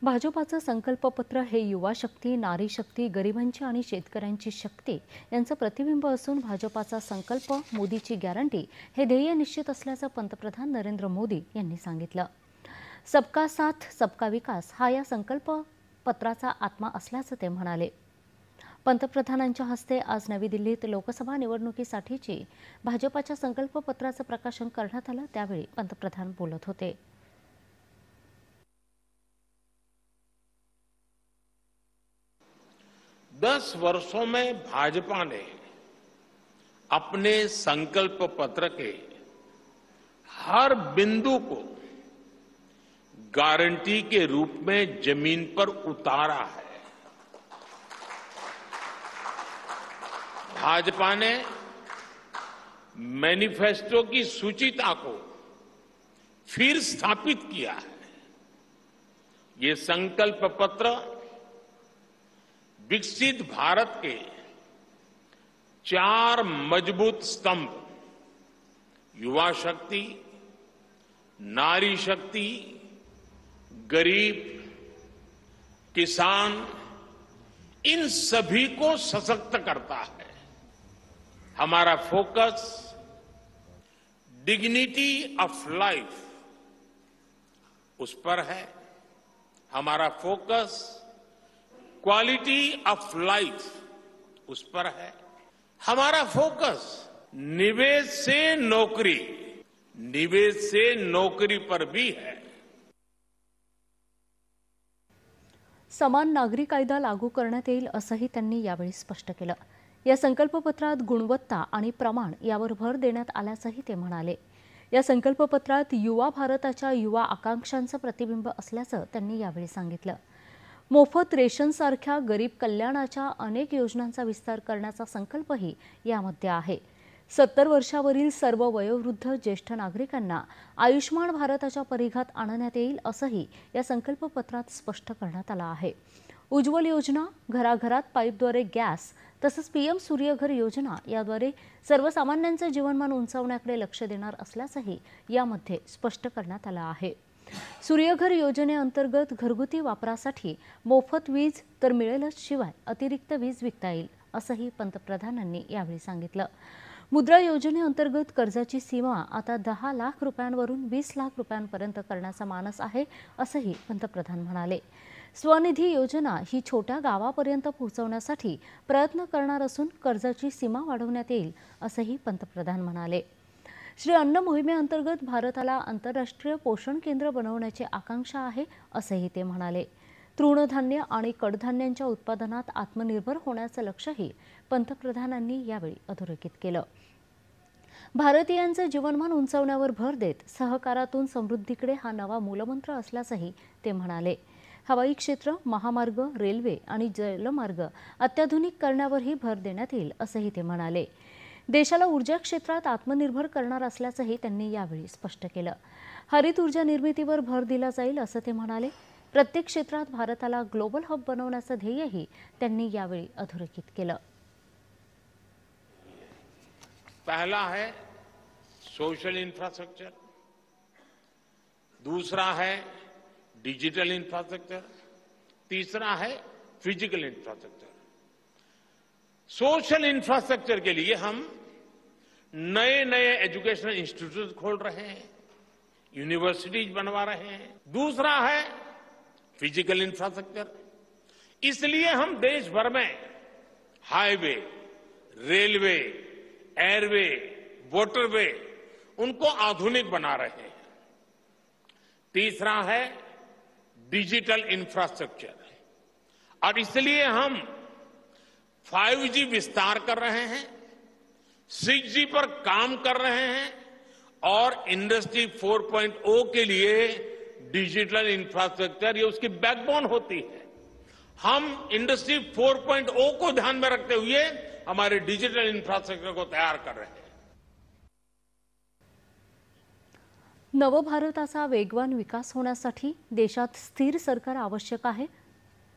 भाजपाचं संकल्पपत्र हे युवा शक्ती, नारी शक्ती, गरिबांची आणि शेतकऱ्यांची शक्ती यांचं प्रतिबिंब असून भाजपाचा संकल्प, मोदीची गॅरंटी हे ध्येय निश्चित असल्याचं पंतप्रधान नरेंद्र मोदी यांनी सांगितलं. सबका साथ सबका विकास हा या संकल्पपत्राचा आत्मा असल्याचं ते म्हणाले. पंतप्रधानांच्या हस्ते आज नवी दिल्लीत लोकसभा निवडणुकीसाठीची भाजपाच्या संकल्पपत्राचं प्रकाशन करण्यात आलं. त्यावेळी पंतप्रधान बोलत होते. 10 वर्षों में भाजपा ने अपने संकल्प पत्र के हर बिंदु को गारंटी के रूप में जमीन पर उतारा है. भाजपा ने मैनिफेस्टो की सूचिता को फिर स्थापित किया है. ये संकल्प पत्र विकसित भारत के 4 मजबूत स्तंभ युवा शक्ति, नारी शक्ति, गरीब, किसान, इन सभी को सशक्त करता है. हमारा फोकस डिग्निटी ऑफ लाइफ उस पर है. हमारा फोकस क्वालिटी ऑफ लाइफ उस पर है. हमारा फोकस निवेश से नौकरी पर भी है. समान नागरी कायदा लागू करण्यात येईल असंही त्यांनी यावेळी स्पष्ट केलं. या संकल्पपत्रात गुणवत्ता आणि प्रमाण यावर भर देण्यात आल्याचंही ते म्हणाले. या संकल्पपत्रात युवा भारताच्या युवा आकांक्षांचं प्रतिबिंब असल्याचं त्यांनी यावेळी सांगितलं. मोफत रेशनसारख्या गरीब कल्याणाच्या अनेक योजनांचा विस्तार करण्याचा संकल्पही यामध्ये आहे. 70 वर्षावरील सर्व वयोवृद्ध ज्येष्ठ नागरिकांना आयुष्मान भारताच्या परिघात आणण्यात येईल असंही या संकल्पपत्रात स्पष्ट करण्यात आलं आहे. उज्ज्वल योजना, घराघरात पाईपद्वारे गॅस तसंच पीएम सूर्यघर योजना याद्वारे सर्वसामान्यांचं जीवनमान उंचावण्याकडे लक्ष देणार असल्याचंही यामध्ये स्पष्ट करण्यात आलं आहे. सूर्यघर योजनेअंतर्गत घरगुती वापरासाठी मोफत वीज तर मिळेलच, शिवाय अतिरिक्त वीज विकता येईल असंही पंतप्रधानांनी यावेळी सांगितलं. मुद्रा योजनेअंतर्गत कर्जाची सीमा आता 10 लाख रुपयांवरून 20 लाख रुपयांपर्यंत करण्याचा मानस आहे असंही पंतप्रधान म्हणाले. स्वनिधी योजना ही छोट्या गावापर्यंत पोहोचवण्यासाठी प्रयत्न करणार असून कर्जाची सीमा वाढवण्यात येईल असंही पंतप्रधान म्हणाले. श्री अन्न मोहिमेअंतर्गत भारताला आंतरराष्ट्रीय पोषण केंद्र बनवण्याची आकांक्षा आहे असंही ते म्हणाले. तृणधान्य आणि कडधान्यांच्या उत्पादनात आत्मनिर्भर होण्याचं लक्ष्यही पंतप्रधानांनी यावेळी अधोरेखित केलं. भारतीयांचं जीवनमान उंचावण्यावर भर देत सहकारातून समृद्धीकडे हा नवा मूलमंत्र असल्याचंही ते म्हणाले. हवाई क्षेत्र, महामार्ग, रेल्वे आणि जलमार्ग अत्याधुनिक करण्यावरही भर देण्यात येईल असंही ते म्हणाले. देशाला ऊर्जा क्षेत्रात आत्मनिर्भर करणार असल्याचंही त्यांनी यावेळी स्पष्ट केलं. हरित ऊर्जा निर्मितीवर भर दिला जाईल असं ते म्हणाले. प्रत्येक क्षेत्रात भारताला ग्लोबल हब बनवण्याचं ध्येयही त्यांनी यावेळी अधोरेखित केलं. पहला है सोशल इंफ्रास्ट्रक्चर, दूसरा है डिजिटल इंफ्रास्ट्रक्चर, तीसरा है फिजिकल इंफ्रास्ट्रक्चर. सोशल इंफ्रास्ट्रक्चर के लिए हम नए नए एजुकेशनल इंस्टीट्यूट खोल रहे हैं, यूनिवर्सिटीज बनवा रहे हैं. दूसरा है फिजिकल इंफ्रास्ट्रक्चर. इसलिए हम देश भर में हाईवे, रेलवे, एयरवे, वाटरवे उनको आधुनिक बना रहे हैं. तीसरा है डिजिटल इंफ्रास्ट्रक्चर और इसलिए हम 5G विस्तार कर रहे हैं, 6G पर काम कर रहे हैं और इंडस्ट्री 4.0 के लिए डिजिटल इंफ्रास्ट्रक्चर ये उसकी बैकबोन होती है. हम इंडस्ट्री 4.0 को ध्यान में रखते हुए हमारे डिजिटल इंफ्रास्ट्रक्चर को तैयार कर रहे हैं. नवभारताचा वेगवान विकास होण्यासाठी देशात स्थिर सरकार आवश्यक आहे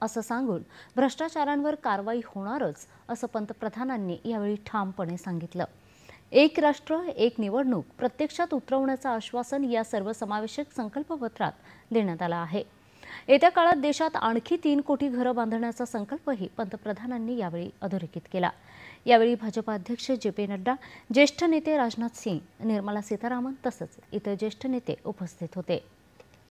असं सांगून भ्रष्टाचारांवर कारवाई होणारच असं पंतप्रधानांनी यावेळी ठामपणे सांगितलं. एक राष्ट्र एक निवडणूक प्रत्यक्षात उतरवण्याचं आश्वासन या सर्वसमावेशक संकल्पपत्रात देण्यात आलं आहे. येत्या काळात देशात आणखी 3 कोटी घरं बांधण्याचा संकल्पही पंतप्रधानांनी यावेळी अधोरेखित केला। यावेळी भाजप अध्यक्ष जे.पी. नड्डा, ज्येष्ठ नेते राजनाथ सिंह, निर्मला सीतारामन तसंच इतर ज्येष्ठ नेते उपस्थित होते।